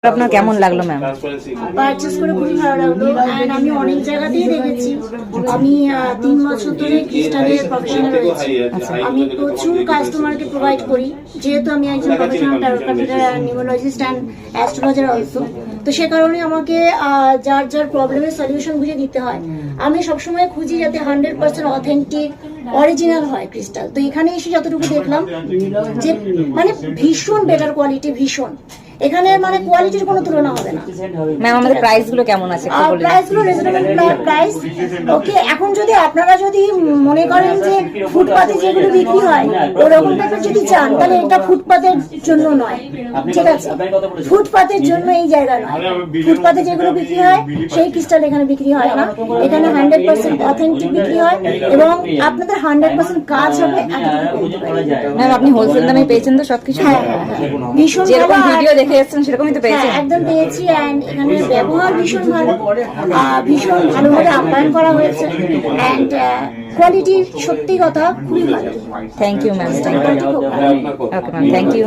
আপনার কেমন লাগলো ম্যাম? পারচেজ করে খুবই ভালো লাগলো। এন্ড আমি অনেক জায়গাতেই দেখেছি। আমি 3 বছর ধরে ক্রিস্টালের প্রফেশনে রয়েছি। আমি প্রচুর কাস্টমারকে প্রোভাইড করি, যেহেতু আমি একজন প্রফেশনাল ট্যারো কার্ডের নিউমোলজিস্ট অ্যান্ড অ্যাস্ট্রোলজার অলসো। তো সে কারণে আমাকে যার যার প্রবলেমের সলিউশন বুঝে দিতে হয়। আমি সবসময় খুঁজি যাতে 100% অথেন্টিক অরিজিনাল হয় ক্রিস্টাল। তো এখানে এসে যতটুকু দেখলাম যে মানে ভীষণ বেটার কোয়ালিটি, ভীষণ। এখানে মানে কোয়ালিটির কোনো তুলনা হবে না। ম্যাম আমাদের প্রাইস গুলো কেমন আছে একটু বলুন। প্রাইস গুলো রিজনেবল প্রাইস। ওকে, এখন যদি আপনারা যদি মনে করেন যে ফুটপাতে যেগুলো বিক্রি হয় ওরকম টাইপের যদি চান, তাহলে এটা ফুটপাতের জন্য নয়, ঠিক আছে? ফুটপাতের জন্য এই জায়গা নয়। ফুটপাতে যেগুলো বিক্রি হয় সেই ক্রিস্টাল এখানে বিক্রি হয় না। এখানে 100% অথেন্টিক বিক্রি হয় এবং আপনাদের 100% কাজ হবে। ম্যাম আপনি হোলসেল দামে পেয়েছেন তো সবকিছু? হ্যাঁ, ভীষণ যেরকম ভিডিও দেখে এসেছেন সেরকমই তো পেয়েছেন? একদম পেয়েছি। এন্ড এখানে ব্যবহার ভীষণ ভালো, ভীষণ ভালোভাবে আপ্যায়ন করা হয়েছে। এন্ড কোয়ালিটি সত্যি কথা খুবই ভালো। Thank you ma'am. Okay ma'am, thank you.